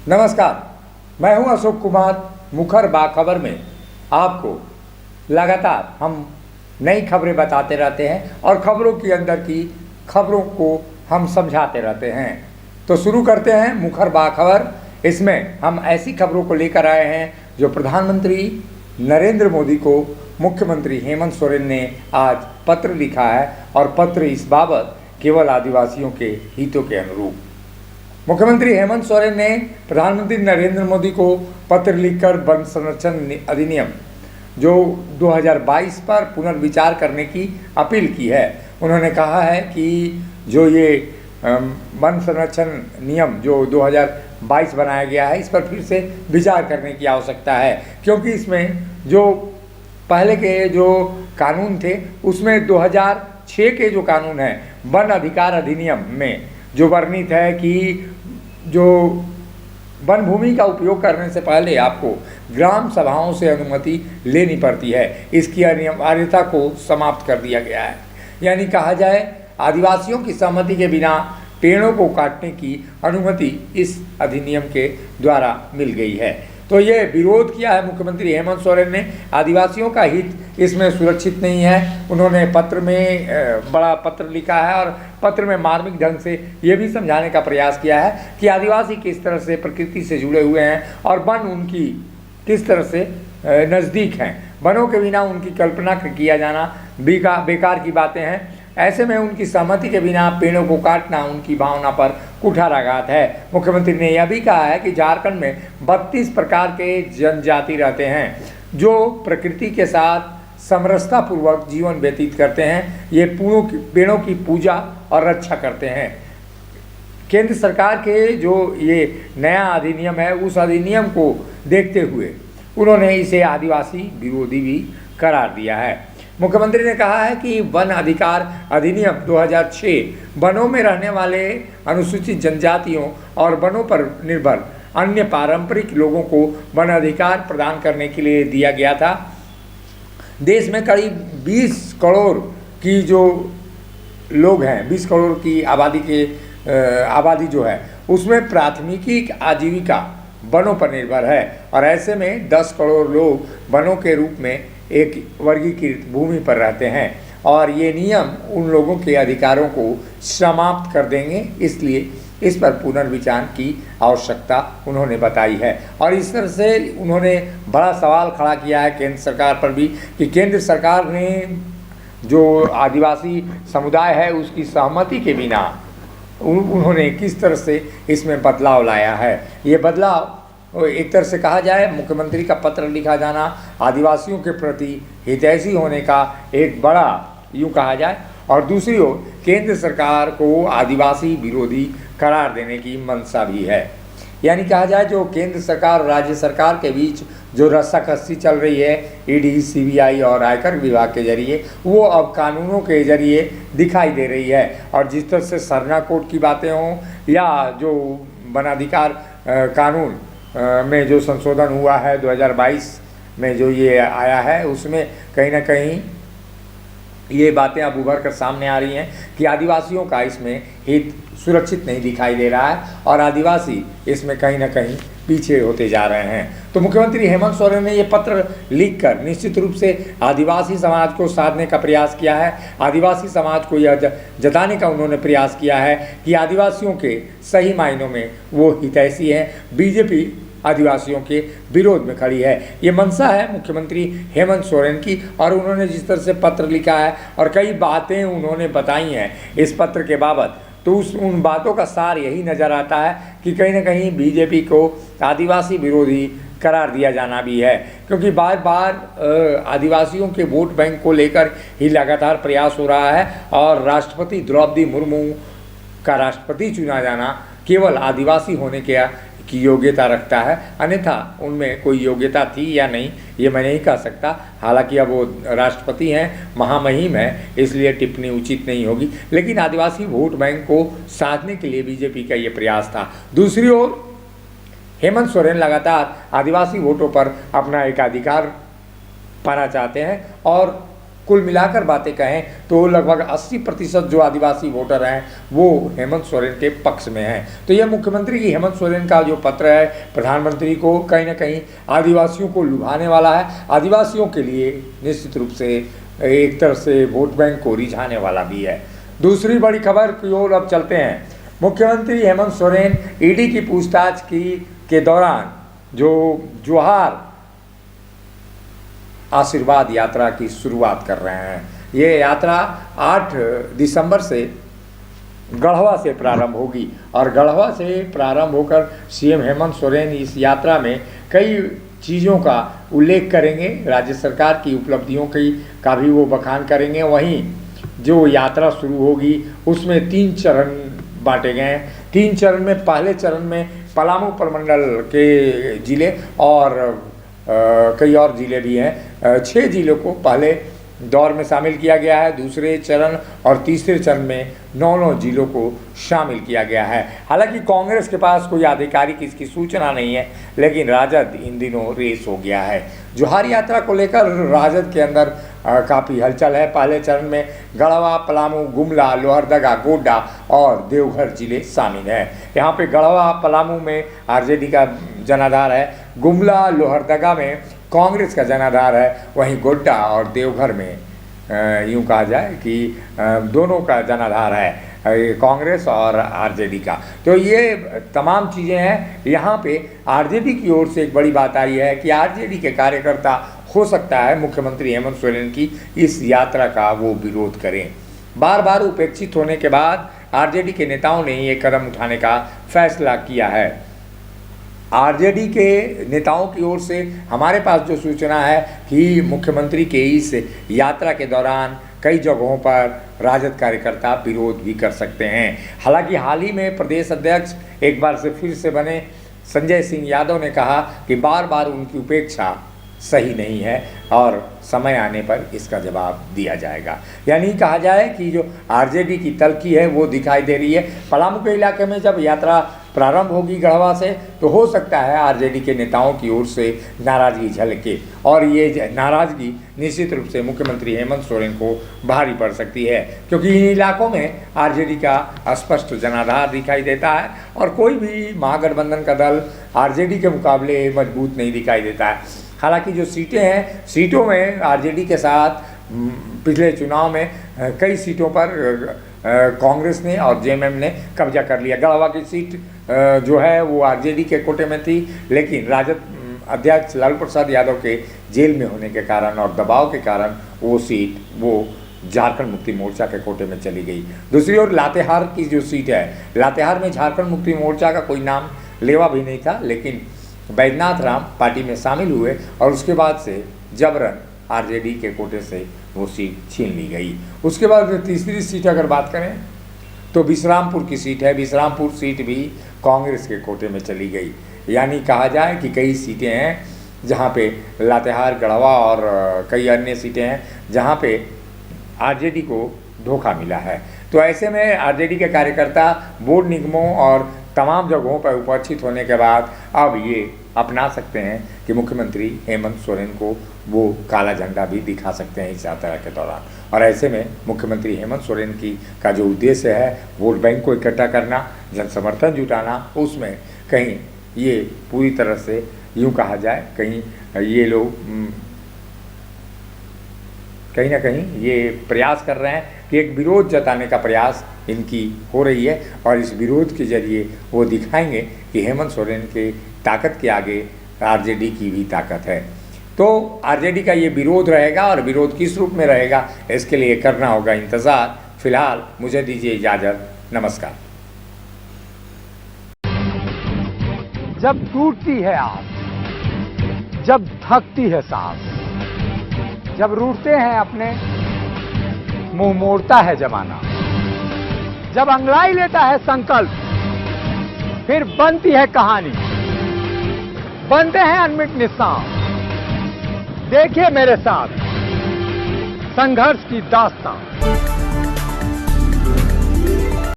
नमस्कार, मैं हूं अशोक कुमार। मुखर बाखबर में आपको लगातार हम नई खबरें बताते रहते हैं और खबरों के अंदर की खबरों को हम समझाते रहते हैं। तो शुरू करते हैं मुखर बाखबर। इसमें हम ऐसी खबरों को लेकर आए हैं जो प्रधानमंत्री नरेंद्र मोदी को मुख्यमंत्री हेमंत सोरेन ने आज पत्र लिखा है और पत्र इस बाबत केवल आदिवासियों के हितों के अनुरूप। मुख्यमंत्री हेमंत सोरेन ने प्रधानमंत्री नरेंद्र मोदी को पत्र लिखकर वन संरक्षण अधिनियम जो 2022 पर पुनर्विचार करने की अपील की है। उन्होंने कहा है कि जो ये वन संरक्षण नियम जो 2022 बनाया गया है, इस पर फिर से विचार करने की आवश्यकता है, क्योंकि इसमें जो पहले के जो कानून थे उसमें 2006 के जो कानून है वन अधिकार अधिनियम में जो वर्णित है कि जो वन भूमि का उपयोग करने से पहले आपको ग्राम सभाओं से अनुमति लेनी पड़ती है, इसकी अनिवार्यता को समाप्त कर दिया गया है। यानी कहा जाए आदिवासियों की सहमति के बिना पेड़ों को काटने की अनुमति इस अधिनियम के द्वारा मिल गई है। तो ये विरोध किया है मुख्यमंत्री हेमंत सोरेन ने। आदिवासियों का हित इसमें सुरक्षित नहीं है। उन्होंने पत्र में बड़ा पत्र लिखा है और पत्र में मार्मिक ढंग से ये भी समझाने का प्रयास किया है कि आदिवासी किस तरह से प्रकृति से जुड़े हुए हैं और वन उनकी किस तरह से नज़दीक हैं। वनों के बिना उनकी कल्पना किया जाना बेकार की बातें हैं। ऐसे में उनकी सहमति के बिना पेड़ों को काटना उनकी भावना पर कुठाराघात है। मुख्यमंत्री ने यह भी कहा है कि झारखंड में 32 प्रकार के जनजाति रहते हैं जो प्रकृति के साथ समरसतापूर्वक जीवन व्यतीत करते हैं। ये पेड़ों की पूजा और रक्षा करते हैं। केंद्र सरकार के जो ये नया अधिनियम है उस अधिनियम को देखते हुए उन्होंने इसे आदिवासी विरोधी भी करार दिया है। मुख्यमंत्री ने कहा है कि वन अधिकार अधिनियम 2006 वनों में रहने वाले अनुसूचित जनजातियों और वनों पर निर्भर अन्य पारंपरिक लोगों को वन अधिकार प्रदान करने के लिए दिया गया था। देश में करीब 20 करोड़ की जो लोग हैं, 20 करोड़ की आबादी जो है उसमें प्राथमिकी आजीविका वनों पर निर्भर है और ऐसे में 10 करोड़ लोग वनों के रूप में एक वर्गीकृत भूमि पर रहते हैं और ये नियम उन लोगों के अधिकारों को समाप्त कर देंगे। इसलिए इस पर पुनर्विचार की आवश्यकता उन्होंने बताई है और इस तरह से उन्होंने बड़ा सवाल खड़ा किया है केंद्र सरकार पर भी कि केंद्र सरकार ने जो आदिवासी समुदाय है उसकी सहमति के बिना उन्होंने किस तरह से इसमें बदलाव लाया है। ये बदलाव एक तरह से कहा जाए मुख्यमंत्री का पत्र लिखा जाना आदिवासियों के प्रति हितैषी होने का एक बड़ा यूँ कहा जाए और दूसरी ओर केंद्र सरकार को आदिवासी विरोधी करार देने की मंशा भी है। यानी कहा जाए जो केंद्र सरकार और राज्य सरकार के बीच जो रस्साकसी चल रही है ईडी, सीबीआई और आयकर विभाग के जरिए, वो अब कानूनों के जरिए दिखाई दे रही है। और जिस तरह से सरना कोड की बातें हों या जो वनाधिकार कानून में जो संशोधन हुआ है 2022 में जो ये आया है उसमें कहीं ना कहीं ये बातें अब उभर कर सामने आ रही हैं कि आदिवासियों का इसमें हित सुरक्षित नहीं दिखाई दे रहा है और आदिवासी इसमें कहीं ना कहीं पीछे होते जा रहे हैं। तो मुख्यमंत्री हेमंत सोरेन ने ये पत्र लिखकर निश्चित रूप से आदिवासी समाज को साधने का प्रयास किया है। आदिवासी समाज को यह जताने का उन्होंने प्रयास किया है कि आदिवासियों के सही मायनों में वो हितैषी हैं। बीजेपी आदिवासियों के विरोध में खड़ी है। ये मंशा है मुख्यमंत्री हेमंत सोरेन की और उन्होंने जिस तरह से पत्र लिखा है और कई बातें उन्होंने बताई हैं इस पत्र के बाबत, तो उन बातों का सार यही नज़र आता है कि कहीं ना कहीं बीजेपी को आदिवासी विरोधी करार दिया जाना भी है, क्योंकि बार बार आदिवासियों के वोट बैंक को लेकर ही लगातार प्रयास हो रहा है और राष्ट्रपति द्रौपदी मुर्मू का राष्ट्रपति चुना जाना केवल आदिवासी होने की योग्यता रखता है, अन्यथा उनमें कोई योग्यता थी या नहीं ये मैं नहीं कह सकता। हालांकि अब वो राष्ट्रपति हैं, महामहिम है, इसलिए टिप्पणी उचित नहीं होगी, लेकिन आदिवासी वोट बैंक को साधने के लिए बीजेपी का ये प्रयास था। दूसरी ओर हेमंत सोरेन लगातार आदिवासी वोटों पर अपना एकाधिकार पाना चाहते हैं और कुल मिलाकर बातें कहें तो लगभग 80% जो आदिवासी वोटर हैं वो हेमंत सोरेन के पक्ष में हैं। तो यह मुख्यमंत्री की हेमंत सोरेन का जो पत्र है प्रधानमंत्री को कहीं ना कहीं आदिवासियों को लुभाने वाला है, आदिवासियों के लिए निश्चित रूप से एक तरह से वोट बैंक को रिझाने वाला भी है। दूसरी बड़ी खबर की ओर अब चलते हैं। मुख्यमंत्री हेमंत सोरेन ईडी की पूछताछ के दौरान जो जोहार आशीर्वाद यात्रा की शुरुआत कर रहे हैं। ये यात्रा 8 दिसंबर से गढ़वा से प्रारंभ होगी और गढ़वा से प्रारंभ होकर सीएम हेमंत सोरेन इस यात्रा में कई चीज़ों का उल्लेख करेंगे, राज्य सरकार की उपलब्धियों का भी वो बखान करेंगे। वहीं जो यात्रा शुरू होगी उसमें 3 चरण बांटे गए हैं। 3 चरण में पहले चरण में पलामू प्रमंडल के ज़िले और कई और ज़िले भी हैं, 6 ज़िलों को पहले दौर में शामिल किया गया है। दूसरे चरण और तीसरे चरण में 9 ज़िलों को शामिल किया गया है। हालांकि कांग्रेस के पास कोई आधिकारिक इसकी सूचना नहीं है, लेकिन राजद इन दिनों रेस हो गया है। जोहार यात्रा को लेकर राजद के अंदर काफ़ी हलचल है। पहले चरण में गढ़वा, पलामू, गुमला, लोहरदगा, गोड्डा और देवघर जिले शामिल हैं। यहाँ पे गढ़वा, पलामू में आरजेडी का जनाधार है, गुमला, लोहरदगा में कांग्रेस का जनाधार है, वहीं गोड्डा और देवघर में यूँ कहा जाए कि दोनों का जनाधार है, कांग्रेस और आरजेडी का। तो ये तमाम चीज़ें हैं। यहाँ पे आरजेडी की ओर से एक बड़ी बात आई है कि आरजेडी के कार्यकर्ता हो सकता है मुख्यमंत्री हेमंत सोरेन की इस यात्रा का वो विरोध करें। बार बार उपेक्षित होने के बाद आरजेडी के नेताओं ने ये कदम उठाने का फैसला किया है। आरजेडी के नेताओं की ओर से हमारे पास जो सूचना है कि मुख्यमंत्री के इस यात्रा के दौरान कई जगहों पर राजद कार्यकर्ता विरोध भी कर सकते हैं। हालांकि हाल ही में प्रदेश अध्यक्ष एक बार से फिर से बने संजय सिंह यादव ने कहा कि बार बार उनकी उपेक्षा सही नहीं है और समय आने पर इसका जवाब दिया जाएगा। यानी कहा जाए कि जो आरजेडी की तल्खी है वो दिखाई दे रही है। पलामू के इलाके में जब यात्रा प्रारंभ होगी गढ़वा से, तो हो सकता है आरजेडी के नेताओं की ओर से नाराज़गी झलके और ये नाराज़गी निश्चित रूप से मुख्यमंत्री हेमंत सोरेन को भारी पड़ सकती है, क्योंकि इन इलाकों में आरजेडी का स्पष्ट जनाधार दिखाई देता है और कोई भी महागठबंधन का दल आरजेडी के मुकाबले मजबूत नहीं दिखाई देता है। हालांकि जो सीटें हैं, सीटों में आरजेडी के साथ पिछले चुनाव में कई सीटों पर कांग्रेस ने और जेएमएम ने कब्जा कर लिया। गढ़वा की सीट जो है वो आरजेडी के कोटे में थी, लेकिन राजद अध्यक्ष लालू प्रसाद यादव के जेल में होने के कारण और दबाव के कारण वो सीट वो झारखंड मुक्ति मोर्चा के कोटे में चली गई। दूसरी ओर लातेहार की जो सीट है, लातेहार में झारखंड मुक्ति मोर्चा का कोई नाम लेवा भी नहीं था, लेकिन बैद्यनाथ राम पार्टी में शामिल हुए और उसके बाद से जबरन आरजेडी के कोटे से वो सीट छीन ली गई। उसके बाद तीसरी सीट अगर बात करें तो विश्रामपुर की सीट है। विश्रामपुर सीट भी कांग्रेस के कोटे में चली गई। यानी कहा जाए कि कई सीटें हैं जहाँ पे लातेहार, गढ़वा और कई अन्य सीटें हैं जहाँ पे आरजेडी को धोखा मिला है। तो ऐसे में आरजेडी के कार्यकर्ता बोर्ड निगमों और तमाम जगहों पर उपस्थित होने के बाद अब ये अपना सकते हैं कि मुख्यमंत्री हेमंत सोरेन को वो काला झंडा भी दिखा सकते हैं इस यात्रा के दौरान। और ऐसे में मुख्यमंत्री हेमंत सोरेन का जो उद्देश्य है वोट बैंक को इकट्ठा करना, जन समर्थन जुटाना, उसमें कहीं ये पूरी तरह से यूँ कहा जाए कहीं ये लोग कहीं ना कहीं ये प्रयास कर रहे हैं कि एक विरोध जताने का प्रयास इनकी हो रही है और इस विरोध के जरिए वो दिखाएंगे कि हेमंत सोरेन के ताकत के आगे आरजेडी की भी ताकत है। तो आरजेडी का ये विरोध रहेगा और विरोध किस रूप में रहेगा इसके लिए करना होगा इंतज़ार। फिलहाल मुझे दीजिए इजाज़त, नमस्कार। जब टूटती है आस, जब थकती है सांस, जब रूठते हैं अपने, मुंह मोड़ता है जमाना, जब अंगड़ाई लेता है संकल्प, फिर बनती है कहानी, बनते हैं अनमिट निशान। देखिए मेरे साथ संघर्ष की दास्तां।